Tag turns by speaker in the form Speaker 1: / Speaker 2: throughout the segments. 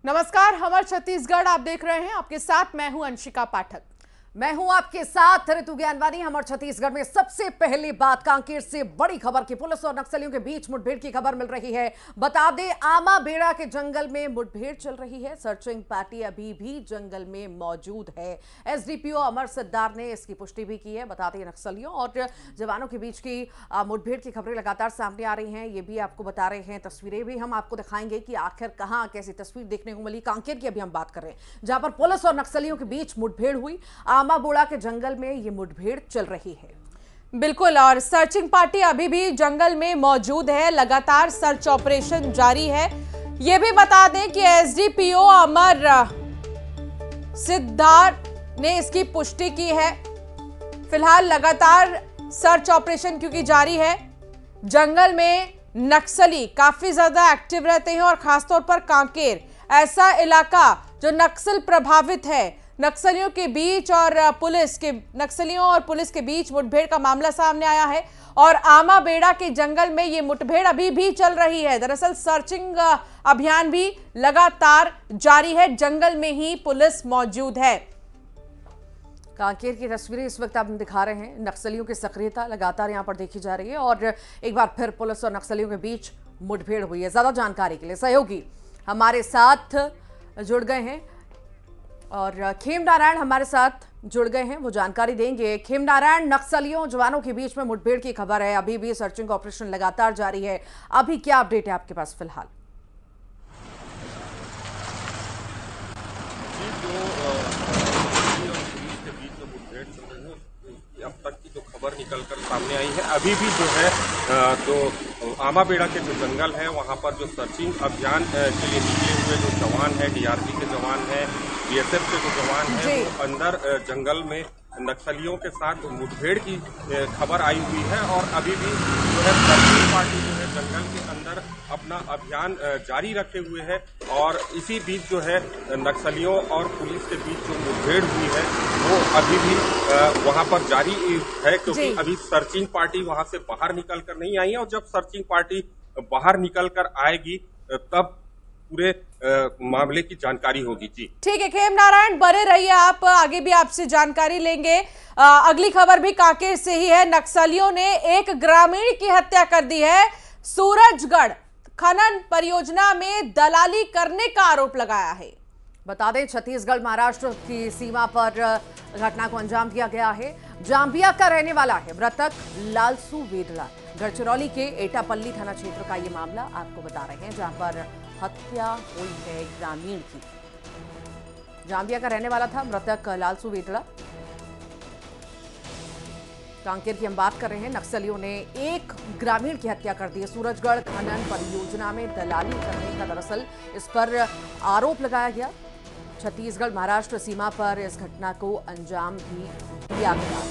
Speaker 1: नमस्कार, हमर छत्तीसगढ़ आप देख रहे हैं। आपके साथ मैं हूं अंशिका पाठक।
Speaker 2: मैं हूं आपके साथ ऋतु ज्ञानवानी। हमर छत्तीसगढ़ में सबसे पहली बात कांकेर से बड़ी खबर की पुलिस और नक्सलियों के बीच मुठभेड़ की खबर मिल रही है। बता दें, आमा बेड़ा के जंगल में मुठभेड़ चल रही है। सर्चिंग पार्टी अभी भी जंगल में मौजूद है। एसडीपीओ अमर सिद्धार ने इसकी पुष्टि भी की है। बता दें, नक्सलियों और जवानों के बीच की मुठभेड़ की खबरें लगातार सामने आ रही हैं। ये भी आपको बता रहे हैं, तस्वीरें भी हम आपको दिखाएंगे कि आखिर कहां कैसी तस्वीर देखने को मिली। कांकेर की अभी हम बात कर रहे हैं, जहां पर पुलिस और नक्सलियों के बीच मुठभेड़ हुई। आमा बोड़ा के जंगल में ये मुठभेड़ चल रही है।
Speaker 1: बिल्कुल, और सर्चिंग पार्टी अभी भी जंगल में मौजूद है। लगातार सर्च ऑपरेशन जारी है। ये भी बता दें कि एसडीपीओ अमर सिद्धार ने इसकी पुष्टि की है। फिलहाल लगातार सर्च ऑपरेशन क्योंकि जारी है, जंगल में नक्सली काफी ज्यादा एक्टिव रहते हैं और खासतौर पर कांकेर ऐसा इलाका जो नक्सल प्रभावित है। नक्सलियों के बीच और पुलिस के बीच मुठभेड़ का मामला सामने आया है और आमा बेड़ा के जंगल में ये मुठभेड़ अभी भी चल रही है। दरअसल सर्चिंग अभियान भी लगातार जारी है। जंगल में ही पुलिस मौजूद है।
Speaker 2: कांकेर की तस्वीरें इस वक्त आप दिखा रहे हैं। नक्सलियों की सक्रियता लगातार यहां पर देखी जा रही है और एक बार फिर पुलिस और नक्सलियों के बीच मुठभेड़ हुई है। ज्यादा जानकारी के लिए सहयोगी हमारे साथ जुड़ गए हैं और खेम नारायण हमारे साथ जुड़ गए हैं, वो जानकारी देंगे। खेम नारायण, नक्सलियों जवानों के बीच में मुठभेड़ की खबर है, अभी भी सर्चिंग ऑपरेशन लगातार जारी है। अभी क्या अपडेट है आपके पास फिलहाल?
Speaker 3: अब तक की जो खबर निकलकर सामने आई है, अभी भी जो है जो आमा बेड़ा के जो जंगल है वहां पर जो सर्चिंग अभियान के लिए निकले हुए जो जवान है, डीआरजी के जवान है, बीएसएफ के जो जवान है, वो अंदर जंगल में नक्सलियों के साथ मुठभेड़ की खबर आई हुई है और अभी भी जो है सर्चिंग पार्टी जो है जंगल के अंदर अपना अभियान जारी रखे हुए है और इसी बीच जो है नक्सलियों और पुलिस के बीच जो मुठभेड़ हुई है वो अभी भी वहां पर जारी है, क्योंकि अभी सर्चिंग पार्टी वहां से बाहर निकल कर नहीं आई है और जब सर्चिंग पार्टी बाहर निकल कर आएगी तब पूरे मामले की जानकारी होगी। जी
Speaker 1: ठीक है खेम नारायण, बने रहिए आप, आगे भी आपसे जानकारी लेंगे। अगली खबर भी कांकेर से ही है। नक्सलियों ने एक ग्रामीण की हत्या कर दी है। सूरजगढ़ खनन परियोजना में दलाली करने का आरोप लगाया है।
Speaker 2: बता दें, छत्तीसगढ़ महाराष्ट्र की सीमा पर घटना को अंजाम दिया गया है। जांबिया का रहने वाला है मृतक लालसू वेदला। गढ़चिरौली के एटापल्ली थाना क्षेत्र का ये मामला आपको बता रहे हैं, जहां पर हत्या हुई है ग्रामीण की। जांबिया का रहने वाला था मृतक लालसू वेदला। कांकेर की हम बात कर रहे हैं। नक्सलियों ने एक ग्रामीण की हत्या कर दी है। सूरजगढ़ खनन परियोजना में दलाली करने का दरअसल इस पर आरोप लगाया गया। छत्तीसगढ़ महाराष्ट्र सीमा पर इस घटना को अंजाम भी दिया गया।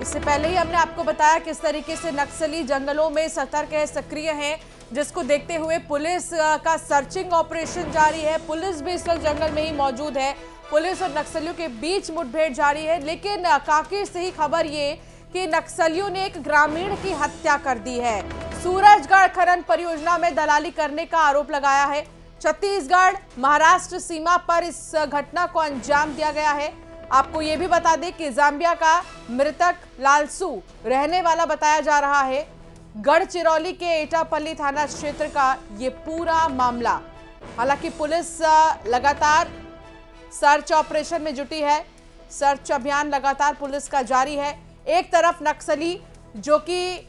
Speaker 1: इससे पहले ही हमने आपको बताया किस तरीके से नक्सली जंगलों में सतर्क है, सक्रिय है, जिसको देखते हुए पुलिस का सर्चिंग ऑपरेशन जारी है। पुलिस भी इस वक्त जंगल में ही मौजूद है। पुलिस और नक्सलियों के बीच मुठभेड़ जारी है। लेकिन कांकेर से ही खबर ये कि नक्सलियों ने एक ग्रामीण की हत्या कर दी है। सूरजगढ़ खनन परियोजना में दलाली करने का आरोप लगाया है। छत्तीसगढ़ महाराष्ट्र सीमा पर इस घटना को अंजाम दिया गया है। आपको ये भी बता दें कि जांबिया का मृतक लालसू रहने वाला बताया जा रहा है। गढ़चिरौली के एटापल्ली थाना क्षेत्र का ये पूरा मामला। हालांकि पुलिस लगातार सर्च ऑपरेशन में जुटी है। सर्च अभियान लगातार पुलिस का जारी है। एक तरफ नक्सली जो कि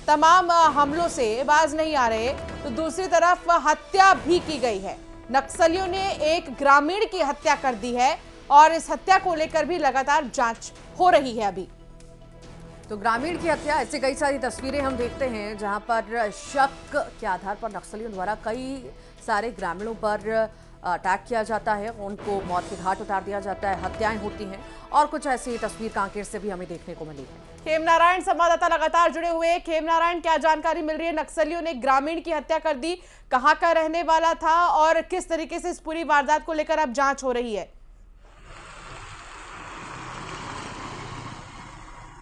Speaker 1: तमाम हमलों से बाज नहीं आ रहे, तो दूसरी तरफ हत्या भी की गई है। नक्सलियों ने एक ग्रामीण की हत्या कर दी है और इस हत्या को लेकर भी लगातार जांच हो रही है। अभी
Speaker 2: तो ग्रामीण की हत्या, ऐसी कई सारी तस्वीरें हम देखते हैं जहां पर शक के आधार पर नक्सलियों द्वारा कई सारे ग्रामीणों पर अटैक किया जाता है, उनको मौत के घाट उतार दिया जाता है, हत्याएं होती हैं और कुछ ऐसी तस्वीर कांकेर से भी हमें देखने को मिली है।
Speaker 1: खेम नारायण संवाददाता लगातार जुड़े हुए। खेम नारायण, क्या जानकारी मिल रही है? नक्सलियों ने ग्रामीण की हत्या कर दी, कहां का रहने वाला था और किस तरीके से इस पूरी वारदात को लेकर अब जांच हो रही है?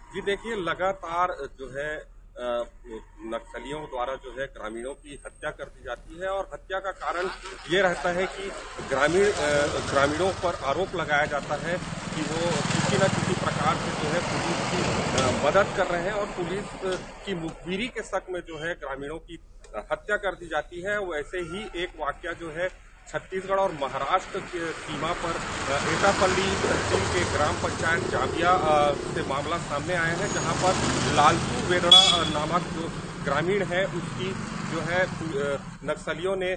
Speaker 3: जी देखिए, लगातार जो है नक्सलियों द्वारा जो है ग्रामीणों की हत्या कर दी जाती है और हत्या का कारण ये रहता है कि ग्रामीणों पर आरोप लगाया जाता है कि वो किसी न किसी प्रकार से जो है पुलिस की मदद कर रहे हैं और पुलिस की मुखबिरी के शक में जो है ग्रामीणों की हत्या कर दी जाती है। वैसे ही एक वाकया जो है छत्तीसगढ़ और महाराष्ट्र की सीमा पर एटापल्ली तहसील के ग्राम पंचायत जाबिया से मामला सामने आया है, जहां पर लालटू वेदड़ा नामक जो ग्रामीण है उसकी जो है नक्सलियों ने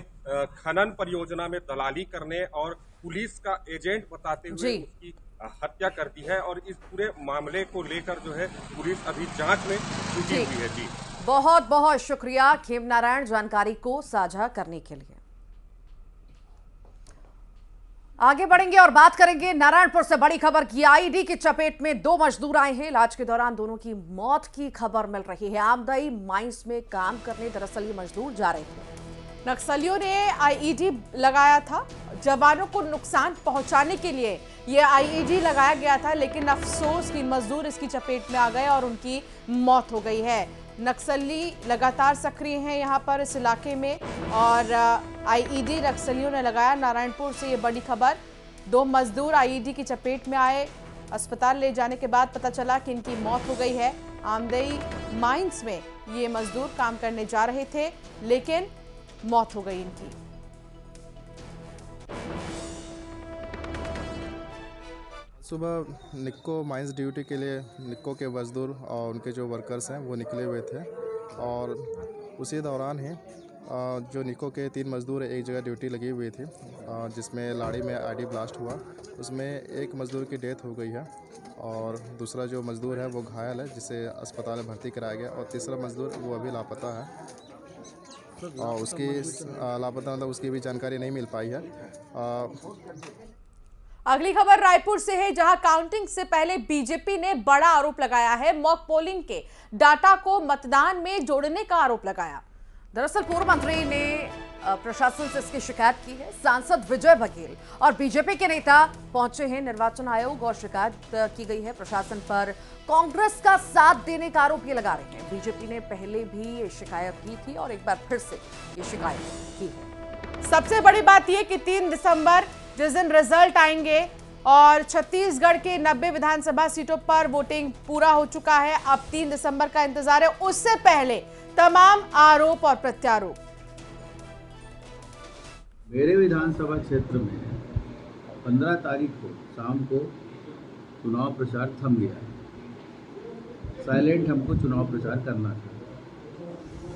Speaker 3: खनन परियोजना में दलाली करने और पुलिस का एजेंट बताते हुए उसकी हत्या कर दी है और इस पूरे मामले को लेकर जो है पुलिस अभी जांच में जुटी हुई है। जी
Speaker 2: बहुत बहुत शुक्रिया खेम नारायण जानकारी को साझा करने के लिए। आगे बढ़ेंगे और बात करेंगे नारायणपुर से बड़ी खबर की। आईईडी की चपेट में 2 मजदूर आए हैं। इलाज के दौरान दोनों की मौत की खबर मिल रही है। आमदई माइंस में काम करने दरअसल ये मजदूर जा रहे थे।
Speaker 1: नक्सलियों ने आईईडी लगाया था, जवानों को नुकसान पहुंचाने के लिए ये आईईडी लगाया गया था, लेकिन अफसोस 3 मजदूर इसकी चपेट में आ गए और उनकी मौत हो गई है। नक्सली लगातार सक्रिय हैं यहाँ पर इस इलाके में और आईईडी नक्सलियों ने लगाया। नारायणपुर से ये बड़ी खबर, 2 मजदूर आईईडी की चपेट में आए। अस्पताल ले जाने के बाद पता चला कि इनकी मौत हो गई है। आमदई माइंस में ये मजदूर काम करने जा रहे थे, लेकिन मौत हो गई इनकी।
Speaker 4: सुबह निक्को माइंस ड्यूटी के लिए निक्को के मजदूर और उनके जो वर्कर्स हैं वो निकले हुए थे और उसी दौरान ही जो निक्को के 3 मजदूर एक जगह ड्यूटी लगी हुई थी, जिसमें लाड़ी में आईडी ब्लास्ट हुआ। उसमें एक मजदूर की डेथ हो गई है और दूसरा जो मजदूर है वो घायल है, जिसे अस्पताल में भर्ती कराया गया और तीसरा मजदूर वो अभी लापता है और उसकी लापता मतलब उसकी भी जानकारी नहीं मिल पाई है।
Speaker 1: अगली खबर रायपुर से है, जहां काउंटिंग से पहले बीजेपी ने बड़ा आरोप लगाया है। मॉक पोलिंग के डाटा को मतदान में जोड़ने का आरोप लगाया।
Speaker 2: दरअसल पूर्व मंत्री ने प्रशासन से इसकी शिकायत की है। सांसद विजय बघेल और बीजेपी के नेता पहुंचे हैं निर्वाचन आयोग और शिकायत की गई है प्रशासन पर। कांग्रेस का साथ देने का आरोप ये लगा रहे हैं। बीजेपी ने पहले भी ये शिकायत की थी और एक बार फिर से ये शिकायत की है।
Speaker 1: सबसे बड़ी बात यह कि 3 दिसंबर जिस दिन रिजल्ट आएंगे और छत्तीसगढ़ के 90 विधानसभा सीटों पर वोटिंग पूरा हो चुका है, अब 3 दिसंबर का इंतजार है। उससे पहले तमाम आरोप और प्रत्यारोप।
Speaker 5: मेरे विधानसभा क्षेत्र में 15 तारीख को शाम को चुनाव प्रचार थम गया है। साइलेंट हमको चुनाव प्रचार करना था,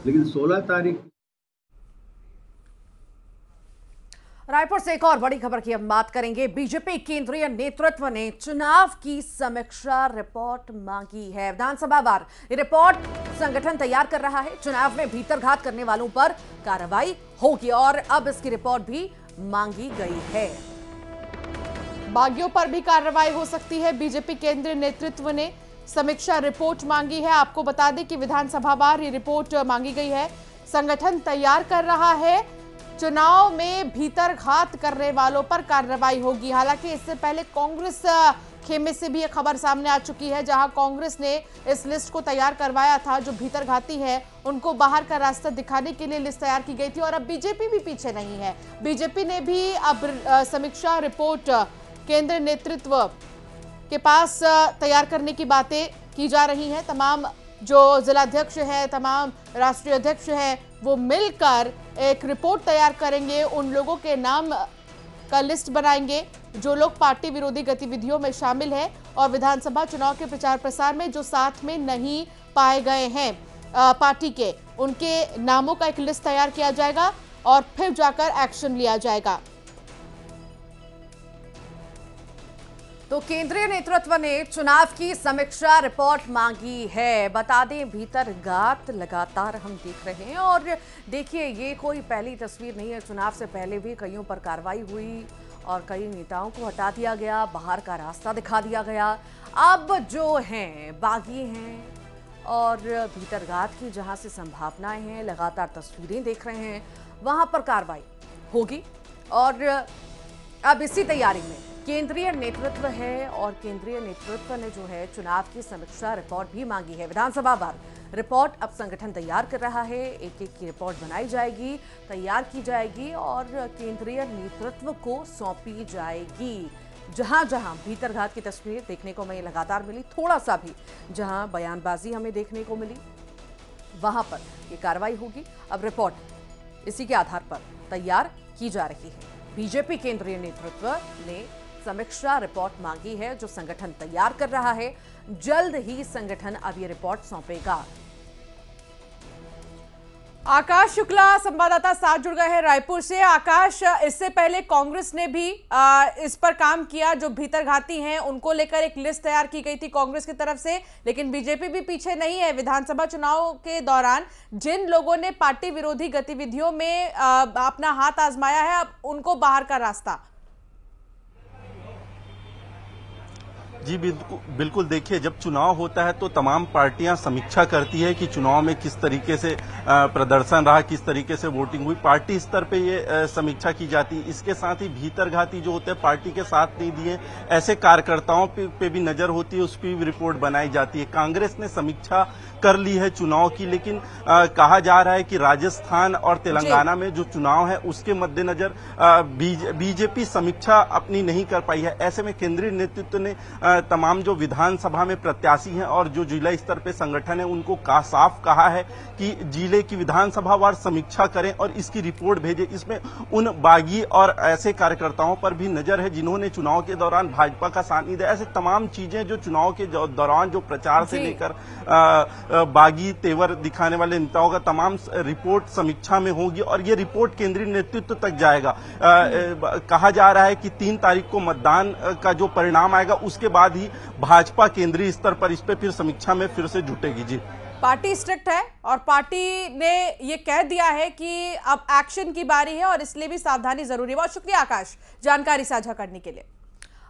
Speaker 5: लेकिन 16 तारीख
Speaker 2: रायपुर से एक और बड़ी खबर की हम बात करेंगे। बीजेपी केंद्रीय नेतृत्व ने चुनाव की समीक्षा रिपोर्ट मांगी है। विधानसभा वार ये रिपोर्ट संगठन तैयार कर रहा है। चुनाव में भीतरघात करने वालों पर कार्रवाई होगी और अब इसकी रिपोर्ट भी मांगी गई है।
Speaker 1: बागियों पर भी कार्रवाई हो सकती है। बीजेपी केंद्रीय नेतृत्व ने समीक्षा रिपोर्ट मांगी है। आपको बता दें कि विधानसभा वार ये रिपोर्ट मांगी गई है। संगठन तैयार कर रहा है। चुनाव में भीतरघात करने वालों पर कार्रवाई होगी। हालांकि इससे पहले कांग्रेस खेमे से भी ये खबर सामने आ चुकी है, जहां कांग्रेस ने इस लिस्ट को तैयार करवाया था। जो भीतरघाती है उनको बाहर का रास्ता दिखाने के लिए लिस्ट तैयार की गई थी और अब बीजेपी भी पीछे नहीं है। बीजेपी ने भी अब समीक्षा रिपोर्ट केंद्रीय नेतृत्व के पास तैयार करने की बातें की जा रही हैं। तमाम जो जिलाध्यक्ष है, तमाम राष्ट्रीय अध्यक्ष हैं, वो मिलकर एक रिपोर्ट तैयार करेंगे। उन लोगों के नाम का लिस्ट बनाएंगे जो लोग पार्टी विरोधी गतिविधियों में शामिल हैं और विधानसभा चुनाव के प्रचार प्रसार में जो साथ में नहीं पाए गए हैं पार्टी के, उनके नामों का एक लिस्ट तैयार किया जाएगा और फिर जाकर एक्शन लिया जाएगा।
Speaker 2: तो केंद्रीय नेतृत्व ने चुनाव की समीक्षा रिपोर्ट मांगी है। बता दें भीतरघात लगातार हम देख रहे हैं और देखिए ये कोई पहली तस्वीर नहीं है। चुनाव से पहले भी कईयों पर कार्रवाई हुई और कई नेताओं को हटा दिया गया, बाहर का रास्ता दिखा दिया गया। अब जो हैं बागी हैं और भीतरघात की जहां से संभावनाएं हैं, लगातार तस्वीरें देख रहे हैं, वहां पर कार्रवाई होगी और अब इसी तैयारी में केंद्रीय नेतृत्व है और केंद्रीय नेतृत्व ने जो है चुनाव की समीक्षा रिपोर्ट भी मांगी है। विधानसभा वार रिपोर्ट अब संगठन तैयार कर रहा है। एक एक की रिपोर्ट बनाई जाएगी, तैयार की जाएगी और केंद्रीय नेतृत्व को सौंपी जाएगी। जहां जहां भीतरघात की तस्वीर देखने को हमें लगातार मिली, थोड़ा सा भी जहां बयानबाजी हमें देखने को मिली, वहां पर ये कार्रवाई होगी। अब रिपोर्ट इसी के आधार पर तैयार की जा रही है। बीजेपी केंद्रीय नेतृत्व ने समीक्षा रिपोर्ट मांगी है जो संगठन तैयार कर रहा है। जल्द ही संगठन अब ये रिपोर्ट सौंपेगा।
Speaker 1: आकाश शुक्ला संवाददाता साथ जुड़ गए हैं रायपुर से। आकाश, इससे पहले कांग्रेस ने भी इस पर काम किया, जो भीतरघाती हैं उनको लेकर एक लिस्ट तैयार की गई थी कांग्रेस की तरफ से, लेकिन बीजेपी भी पीछे नहीं है। विधानसभा चुनाव के दौरान जिन लोगों ने पार्टी विरोधी गतिविधियों में अपना हाथ आजमाया है, अब उनको बाहर का रास्ता।
Speaker 6: जी बिल्कुल देखिए, जब चुनाव होता है तो तमाम पार्टियां समीक्षा करती है कि चुनाव में किस तरीके से प्रदर्शन रहा, किस तरीके से वोटिंग हुई। पार्टी स्तर पे ये समीक्षा की जाती है। इसके साथ ही भीतरघाती जो होते हैं, पार्टी के साथ नहीं दिए, ऐसे कार्यकर्ताओं पे भी नजर होती है, उस पर भी रिपोर्ट बनाई जाती है। कांग्रेस ने समीक्षा कर ली है चुनाव की, लेकिन कहा जा रहा है कि राजस्थान और तेलंगाना में जो चुनाव है उसके मद्देनजर बीजेपी समीक्षा अपनी नहीं कर पाई है। ऐसे में केंद्रीय नेतृत्व ने तमाम जो विधानसभा में प्रत्याशी हैं और जो जिला स्तर पे संगठन है उनको साफ कहा है कि जिले की विधानसभा वार समीक्षा करें और इसकी रिपोर्ट भेजें। इसमें उन बागी और ऐसे कार्यकर्ताओं पर भी नजर है जिन्होंने चुनाव के दौरान भाजपा का साथ नहीं दिया। ऐसे तमाम चीजें जो चुनाव के दौरान जो प्रचार से लेकर बागी तेवर दिखाने वाले नेताओं का तमाम रिपोर्ट समीक्षा में होगी और ये रिपोर्ट केंद्रीय नेतृत्व तक जाएगा। कहा जा रहा है कि 3 तारीख को मतदान का जो परिणाम आएगा उसके बाद ही भाजपा केंद्रीय स्तर पर इस पे फिर समीक्षा में फिर से जुटेगी। जी,
Speaker 1: पार्टी स्ट्रिक्ट है और पार्टी ने ये कह दिया है कि अब एक्शन की बारी है और इसलिए भी सावधानी जरूरी है। बहुत शुक्रिया आकाश जानकारी साझा करने के लिए।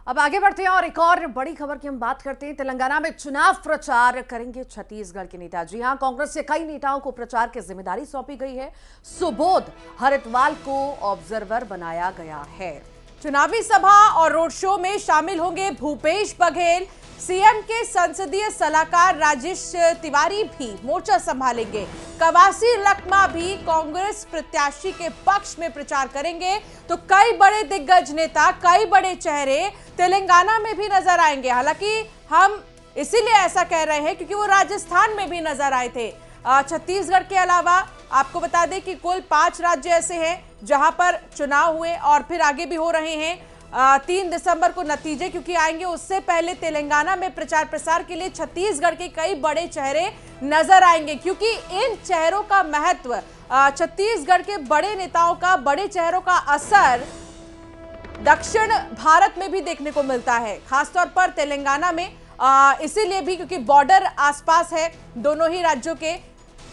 Speaker 2: अब आगे बढ़ते हैं और एक और बड़ी खबर की हम बात करते हैं। तेलंगाना में चुनाव प्रचार करेंगे छत्तीसगढ़ के नेता। जी हां, कांग्रेस के कई नेताओं को प्रचार की जिम्मेदारी सौंपी गई है। सुबोध हरिद्वाल को ऑब्जर्वर बनाया गया है।
Speaker 1: चुनावी सभा और रोड शो में शामिल होंगे भूपेश बघेल। सीएम के संसदीय सलाहकार राजेश तिवारी भी मोर्चा संभालेंगे। कवासी लखमा भी कांग्रेस प्रत्याशी के पक्ष में प्रचार करेंगे। तो कई बड़े दिग्गज नेता, कई बड़े चेहरे तेलंगाना में भी नजर आएंगे। हालांकि हम इसीलिए ऐसा कह रहे हैं क्योंकि वो राजस्थान में भी नजर आए थे। छत्तीसगढ़ के अलावा आपको बता दें कि कुल 5 राज्य ऐसे हैं जहां पर चुनाव हुए और फिर आगे भी हो रहे हैं। 3 दिसंबर को नतीजे क्योंकि आएंगे, उससे पहले तेलंगाना में प्रचार प्रसार के लिए छत्तीसगढ़ के कई बड़े चेहरे नजर आएंगे, क्योंकि इन चेहरों का महत्व, छत्तीसगढ़ के बड़े नेताओं का, बड़े चेहरों का असर दक्षिण भारत में भी देखने को मिलता है, खासतौर पर तेलंगाना में। इसीलिए भी क्योंकि बॉर्डर आसपास है दोनों ही राज्यों के।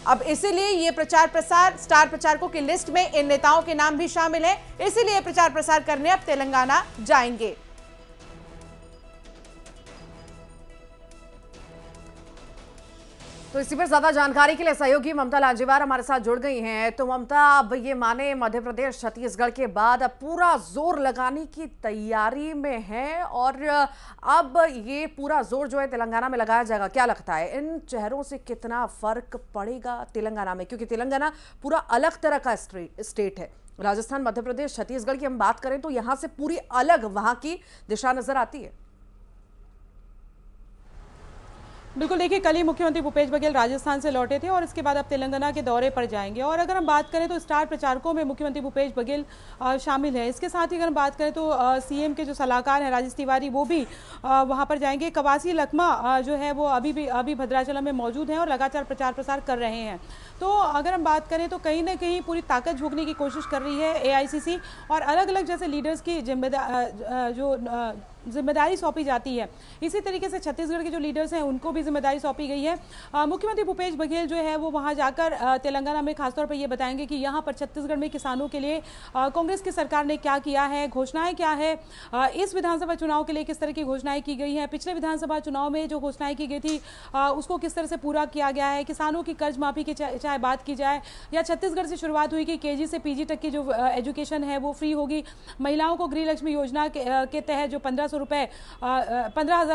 Speaker 1: अब इसीलिए ये प्रचार प्रसार, स्टार प्रचारकों की लिस्ट में इन नेताओं के नाम भी शामिल हैं। इसीलिए प्रचार प्रसार करने अब तेलंगाना जाएंगे।
Speaker 2: तो इसी पर ज्यादा जानकारी के लिए सहयोगी ममता लांजेवार हमारे साथ जुड़ गई हैं। तो ममता, अब ये माने मध्य प्रदेश छत्तीसगढ़ के बाद अब पूरा जोर लगाने की तैयारी में है और अब ये पूरा जोर जो है तेलंगाना में लगाया जाएगा। क्या लगता है इन चेहरों से कितना फर्क पड़ेगा तेलंगाना में, क्योंकि तेलंगाना पूरा अलग तरह का स्टेट है। राजस्थान, मध्य प्रदेश, छत्तीसगढ़ की हम बात करें तो यहाँ से पूरी अलग वहाँ की दिशा नजर आती है।
Speaker 7: बिल्कुल, देखिए कल ही मुख्यमंत्री भूपेश बघेल राजस्थान से लौटे थे और इसके बाद अब तेलंगाना के दौरे पर जाएंगे। और अगर हम बात करें तो स्टार प्रचारकों में मुख्यमंत्री भूपेश बघेल शामिल है। इसके साथ ही अगर हम बात करें तो सीएम के जो सलाहकार हैं राजेश तिवारी, वो भी वहां पर जाएंगे। कवासी लखमा जो है वो अभी भद्राचलम में मौजूद हैं और लगातार प्रचार प्रसार कर रहे हैं। तो अगर हम बात करें तो कहीं ना कहीं पूरी ताकत झोंकने की कोशिश कर रही है एआईसीसी और अलग अलग जैसे लीडर्स की जिम्मेदार जो जिम्मेदारी सौंपी जाती है। इसी तरीके से छत्तीसगढ़ के जो लीडर्स हैं उनको भी जिम्मेदारी सौंपी गई है। मुख्यमंत्री भूपेश बघेल जो है वो वहाँ जाकर तेलंगाना में खासतौर पर ये बताएंगे कि यहाँ पर छत्तीसगढ़ में किसानों के लिए कांग्रेस की सरकार ने क्या किया है, घोषणाएं क्या है, इस विधानसभा चुनाव के लिए किस तरह की घोषणाएं की गई हैं, पिछले विधानसभा चुनाव में जो घोषणाएं की गई थी उसको किस तरह से पूरा किया गया है, किसानों की कर्ज माफी की चाहे बात की जाए या छत्तीसगढ़ से शुरुआत हुई कि केजी से पीजी तक की जो एजुकेशन है वो फ्री होगी, महिलाओं को गृह लक्ष्मी योजना के तहत जो 15,000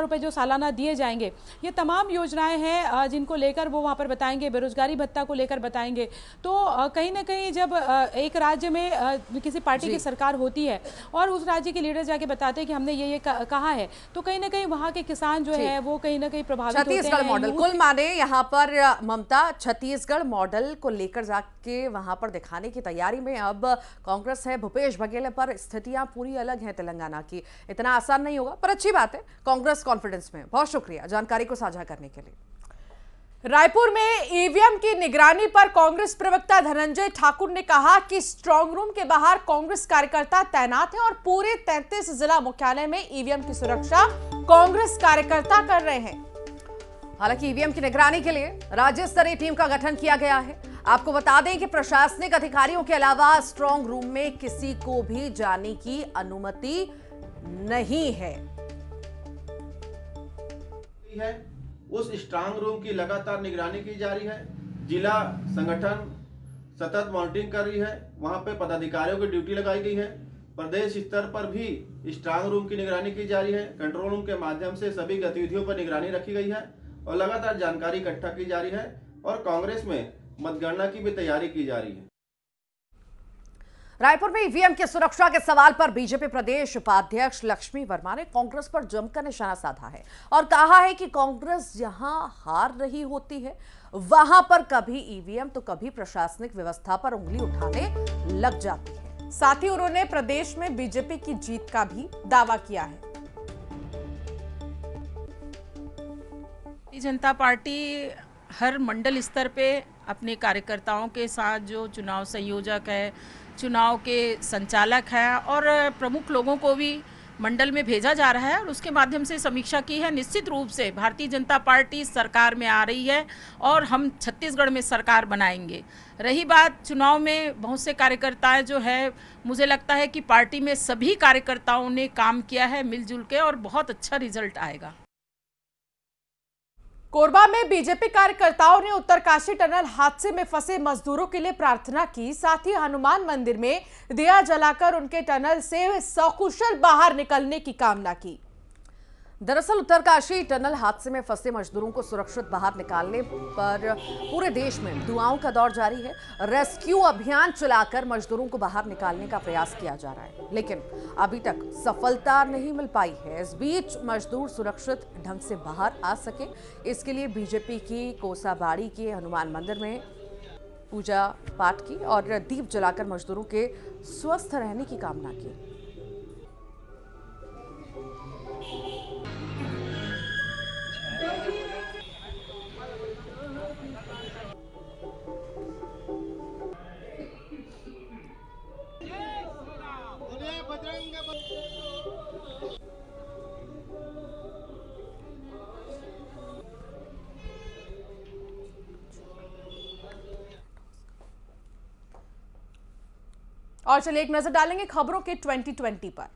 Speaker 7: रुपए जो सालाना दिए जाएंगे, ये तमाम योजनाएं हैं जिनको लेकर वो वहाँ पर बताएंगे। बेरोजगारी भत्ता को लेकर बताएंगे। तो कहीं ना कहीं जब एक राज्य में किसी पार्टी की सरकार होती है और उस राज्य के लीडर जाके बताते हैं कि हमने ये कहा है, तो कहीं ना कहीं वहाँ के किसान जो है वो कहीं ना कहीं प्रभावित होते हैं।
Speaker 2: छत्तीसगढ़ मॉडल कुल माने यहाँ पर ममता छत्तीसगढ़ मॉडल को लेकर जाके वहां पर दिखाने की तैयारी में अब कांग्रेस है। भूपेश बघेल पर स्थितियां पूरी अलग हैं तेलंगाना की। इतना आसान नहीं होगा, पर अच्छी बात है कांग्रेस कॉन्फिडेंस में। बहुत शुक्रिया जानकारी को साझा करने के लिए।
Speaker 1: रायपुर में ईवीएम की निगरानी पर कांग्रेस प्रवक्ता धनंजय ठाकुर ने कहा कि स्ट्रांग रूम के बाहर कांग्रेस कार्यकर्ता तैनात हैं और पूरे 33 जिला मुख्यालय में ईवीएम की सुरक्षा कांग्रेस कार्यकर्ता कर रहे हैं।
Speaker 2: हालांकि ईवीएम की निगरानी के लिए राज्य स्तरीय टीम का गठन किया गया है। आपको बता दें कि प्रशासनिक अधिकारियों के अलावा स्ट्रांग रूम में किसी को भी जाने की अनुमति नहीं है।
Speaker 8: उस स्ट्रांग रूम की लगातार निगरानी की जा रही है। जिला संगठन सतत मॉनिटरिंग कर रही है। वहां पे पदाधिकारियों की ड्यूटी लगाई गई है। प्रदेश स्तर पर भी स्ट्रांग रूम की निगरानी की जा रही है। कंट्रोल रूम के माध्यम से सभी गतिविधियों पर निगरानी रखी गई है और लगातार जानकारी इकट्ठा की जा रही है और कांग्रेस में मतगणना की भी तैयारी की जा रही है।
Speaker 2: रायपुर में ईवीएम की सुरक्षा के सवाल पर बीजेपी प्रदेश उपाध्यक्ष लक्ष्मी वर्मा ने कांग्रेस पर जमकर निशाना साधा है और कहा है कि कांग्रेस जहां हार रही होती है वहां पर कभी ईवीएम तो कभी प्रशासनिक व्यवस्था पर उंगली उठाने लग जाती है।
Speaker 1: साथ ही उन्होंने प्रदेश में बीजेपी की जीत का भी दावा किया है।
Speaker 9: भारतीय जनता पार्टी हर मंडल स्तर पे अपने कार्यकर्ताओं के साथ जो चुनाव संयोजक है, चुनाव के संचालक हैं और प्रमुख लोगों को भी मंडल में भेजा जा रहा है और उसके माध्यम से समीक्षा की है। निश्चित रूप से भारतीय जनता पार्टी सरकार में आ रही है और हम छत्तीसगढ़ में सरकार बनाएंगे। रही बात चुनाव में बहुत से कार्यकर्ताएं जो है, मुझे लगता है कि पार्टी में सभी कार्यकर्ताओं ने काम किया है मिलजुल के और बहुत अच्छा रिजल्ट आएगा।
Speaker 1: कोरबा में बीजेपी कार्यकर्ताओं ने उत्तरकाशी टनल हादसे में फंसे मजदूरों के लिए प्रार्थना की। साथ ही हनुमान मंदिर में दिया जलाकर उनके टनल से सकुशल बाहर निकलने की कामना की।
Speaker 2: दरअसल उत्तरकाशी टनल हादसे में फंसे मजदूरों को सुरक्षित बाहर निकालने पर पूरे देश में दुआओं का दौर जारी है। रेस्क्यू अभियान चलाकर मजदूरों को बाहर निकालने का प्रयास किया जा रहा है, लेकिन अभी तक सफलता नहीं मिल पाई है। इस बीच मजदूर सुरक्षित ढंग से बाहर आ सके, इसके लिए बीजेपी की कोसाबाड़ी के हनुमान मंदिर में पूजा पाठ की और दीप जलाकर मजदूरों के स्वस्थ रहने की कामना की।
Speaker 1: और चलिए एक नजर डालेंगे खबरों के 2020 पर।